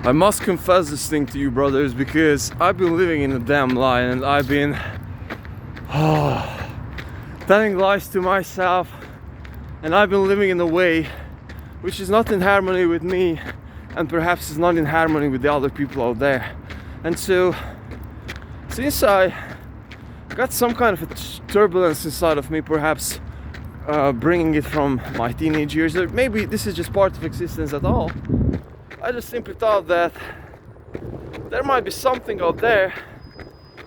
I must confess this thing to you, brothers, because I've been living in a damn lie, and I've been telling lies to myself, and I've been living in a way which is not in harmony with me, and perhaps is not in harmony with the other people out there. And so, since I got some kind of a turbulence inside of me, perhaps bringing it from my teenage years, or maybe this is just part of existence at all, I just simply thought that there might be something out there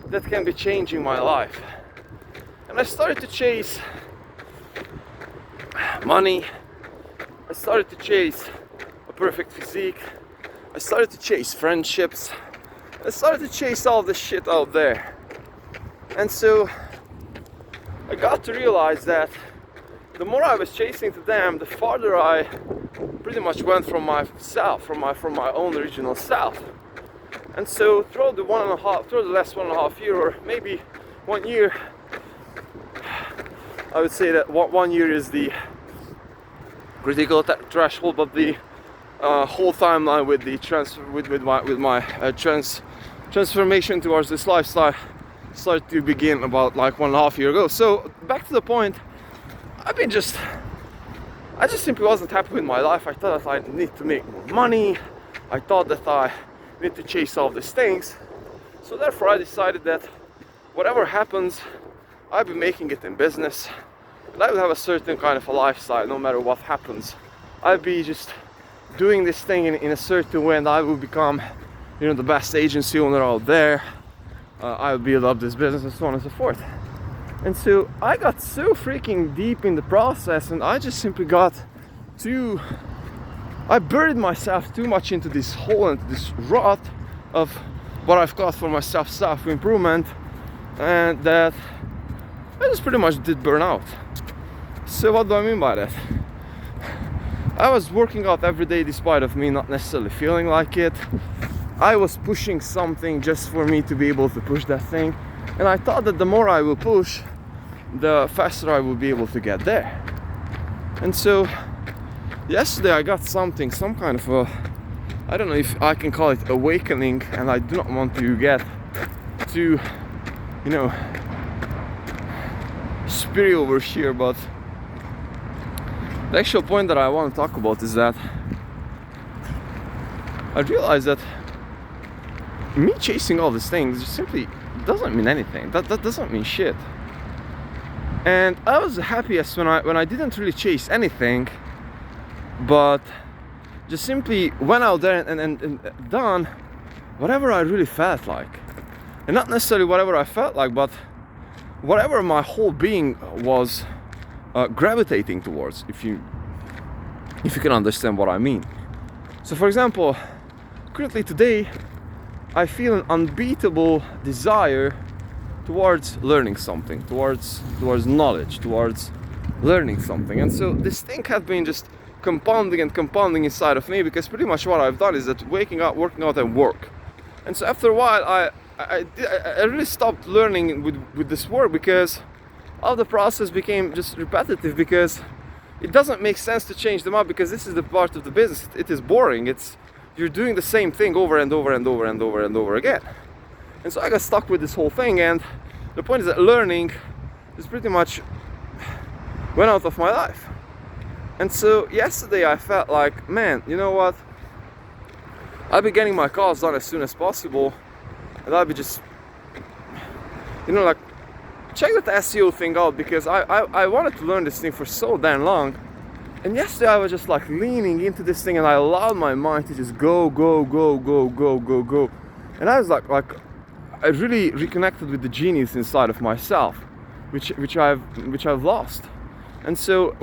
that can be changing my life. And I started to chase money, I started to chase a perfect physique, I started to chase friendships, I started to chase all this shit out there. And so I got to realize that the more I was chasing to them, the farther I pretty much went from myself, from my own original self. And so throughout the last 1.5 year, or maybe 1 year, I would say that 1 year is the critical threshold, but the whole timeline with the transformation towards this lifestyle started to begin about like 1.5 years ago. So back to the point, I just simply wasn't happy with my life. I thought that I need to make more money. I thought that I need to chase all these things. So therefore I decided that whatever happens, I'll be making it in business. And I will have a certain kind of a lifestyle no matter what happens. I'll be just doing this thing in a certain way, and I will become, the best agency owner out there. I'll build up this business and so on and so forth. And so I got so freaking deep in the process, and I just simply I buried myself too much into this hole, into this rut of what I've got for myself, self-improvement, and that I just pretty much did burn out. So what do I mean by that? I was working out every day despite of me not necessarily feeling like it. I was pushing something just for me to be able to push that thing, and I thought that the more I will push, the faster I will be able to get there. And so yesterday I got some kind of a, I don't know if I can call it awakening, and I do not want to get too, spiritual over here, but the actual point that I want to talk about is that I realized that me chasing all these things just simply doesn't mean anything. That doesn't mean shit. And I was happiest when I didn't really chase anything, but just simply went out there and done whatever I really felt like. And not necessarily whatever I felt like, but whatever my whole being was gravitating towards, if you can understand what I mean. So for example, currently today I feel an unbeatable desire towards learning something, towards knowledge, towards learning something. And so this thing has been just compounding inside of me, because pretty much what I've done is that waking up, working out, and work. And so after a while I really stopped learning with this work, because all the process became just repetitive, because it doesn't make sense to change them up, because this is the part of the business. It is boring. You're doing the same thing over and over and over and over and over again. And so I got stuck with this whole thing, and the point is that learning is pretty much went out of my life. And so yesterday I felt like, man, you know what? I'll be getting my calls done as soon as possible, and I'll be just, check that SEO thing out, because I wanted to learn this thing for so damn long. And yesterday I was just like leaning into this thing, and I allowed my mind to just go. And I was like I really reconnected with the genius inside of myself, which I've lost. And so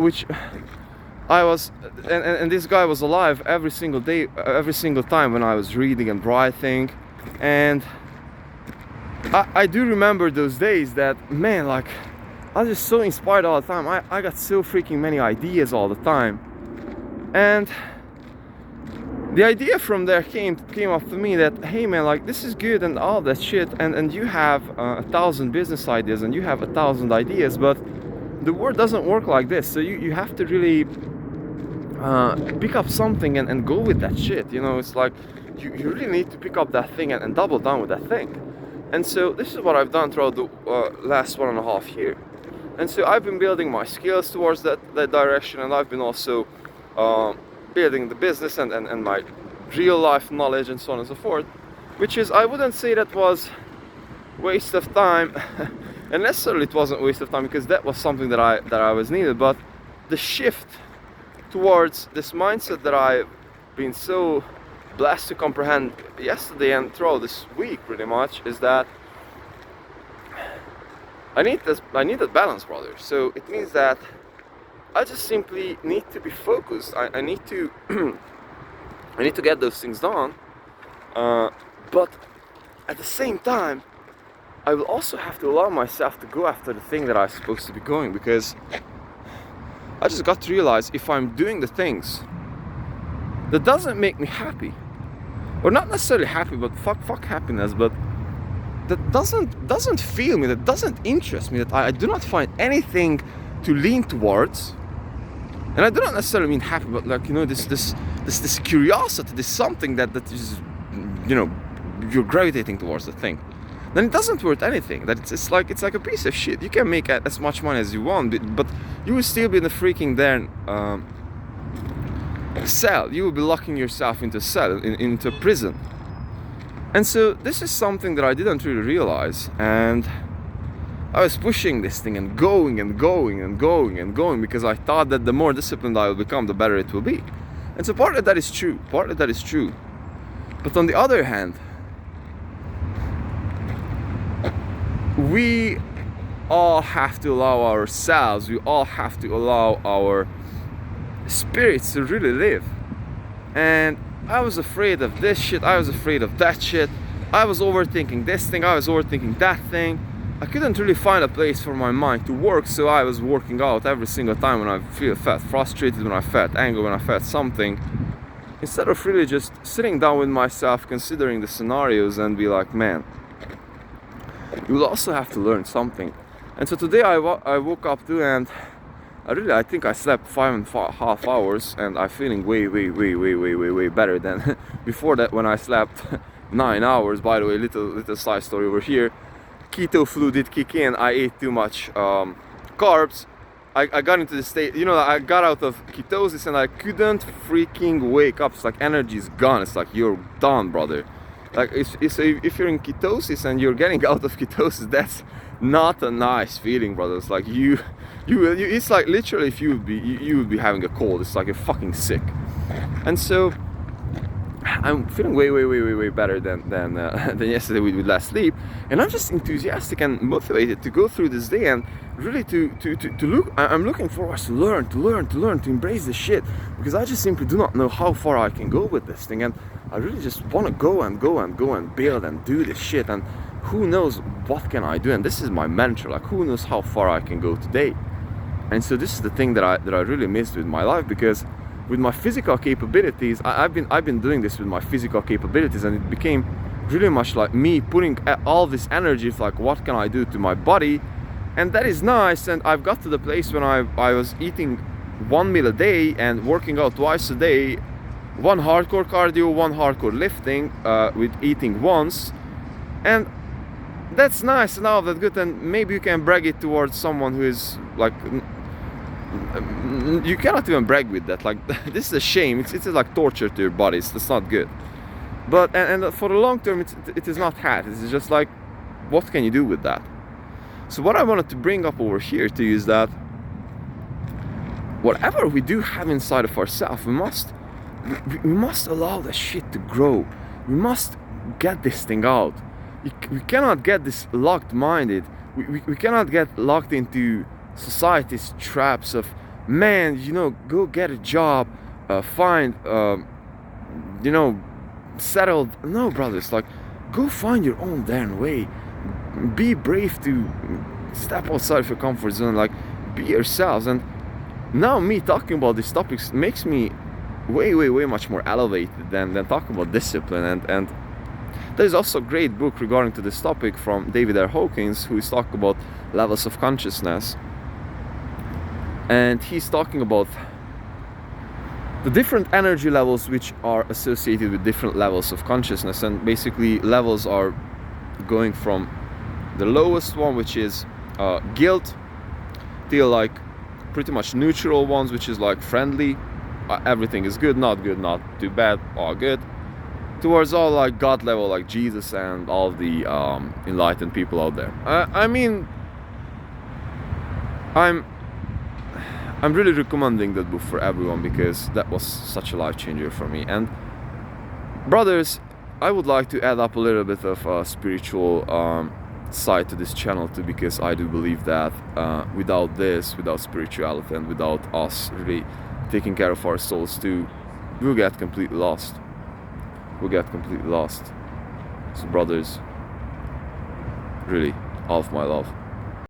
I was, and this guy was alive every single day, every single time when I was reading and writing. And I do remember those days that, man, like, I was just so inspired all the time. I got so freaking many ideas all the time. And the idea from there came up to me that, hey man, like, this is good and all that shit, and you have 1,000 business ideas, and you have 1,000 ideas, but the world doesn't work like this. So you have to really pick up something and go with that shit. It's like you really need to pick up that thing and double down with that thing. And so this is what I've done throughout the last 1.5 years. And so I've been building my skills towards that direction, and I've been also building the business and my real life knowledge and so on and so forth, which is, I wouldn't say that was waste of time and necessarily it wasn't waste of time, because that was something that I was needed. But the shift towards this mindset that I've been so blessed to comprehend yesterday and throughout this week pretty much is that I need that balance, brother. So it means that I just simply need to be focused. I need to I need to get those things done, but at the same time I will also have to allow myself to go after the thing that I'm supposed to be going, because I just got to realize if I'm doing the things that doesn't make me happy, or not necessarily happy, but fuck happiness, but that doesn't feel me, that doesn't interest me, that I do not find anything to lean towards. And I do not necessarily mean happy, but like, you know, this curiosity, this something that is, you know, you're gravitating towards the thing. Then it doesn't worth anything. That it's like a piece of shit. You can make as much money as you want, but you will still be in the freaking damn cell. You will be locking yourself into a cell, into a prison. And so this is something that I didn't really realize, and I was pushing this thing and going because I thought that the more disciplined I will become, the better it will be. And so partly that is true. But on the other hand, we all have to allow ourselves, we all have to allow our spirits to really live. And I was afraid of this shit, I was afraid of that shit, I was overthinking this thing, I was overthinking that thing. I couldn't really find a place for my mind to work, so I was working out every single time when I felt frustrated, when I felt angry, when I felt something, instead of really just sitting down with myself, considering the scenarios and be like, man, you will also have to learn something. And so today I woke up too, and I think I slept 5.5 hours, and I'm feeling way better than before that when I slept 9 hours. By the way, little side story over here. Keto flu did kick in. I ate too much carbs. I got into the state, you know, I got out of ketosis and I couldn't freaking wake up. It's like energy is gone. It's like you're done, brother. Like if you're in ketosis and you're getting out of ketosis, that's not a nice feeling, brother. It's like you it's like literally if you would be having a cold. It's like you're fucking sick. And so I'm feeling way better than yesterday with less sleep, and I'm just enthusiastic and motivated to go through this day and really to look. I'm looking forward to learn, to embrace this shit, because I just simply do not know how far I can go with this thing, and I really just want to go and build and do this shit, and who knows what can I do. And this is my mantra, like who knows how far I can go today. And so this is the thing that I really missed with my life, because with my physical capabilities, I've been doing this with my physical capabilities, and it became really much like me putting all this energy of like, what can I do to my body? And that is nice. And I've got to the place when I was eating 1 meal a day and working out twice a day, one hardcore cardio, one hardcore lifting, with eating once, and that's nice and all that good. And maybe you can brag it towards someone who is like, you cannot even brag with that. Like this is a shame. It's like torture to your body. It's not good. But and for the long term, it is not hard. It's just like, what can you do with that? So what I wanted to bring up over here to you is that whatever we do have inside of ourselves, we must allow the shit to grow. We must get this thing out. We cannot get this locked minded. We cannot get locked into society's traps of, man, you know, go get a job, find, you know, settled. No, brothers, like, go find your own damn way. Be brave to step outside of your comfort zone, like, be yourselves. And now me talking about these topics makes me way much more elevated than talking about discipline. And there's also a great book regarding to this topic from David R. Hawkins, who is talking about levels of consciousness. And he's talking about the different energy levels which are associated with different levels of consciousness, and basically levels are going from the lowest one, which is guilt, till like pretty much neutral ones, which is like friendly, everything is good, not too bad, all good, towards all like God level, like Jesus and all the enlightened people out there. I mean, I'm really recommending that book for everyone, because that was such a life changer for me. And brothers, I would like to add up a little bit of a spiritual side to this channel too, because I do believe that without this, without spirituality, and without us really taking care of our souls too, we'll get completely lost. So brothers, really, all of my love.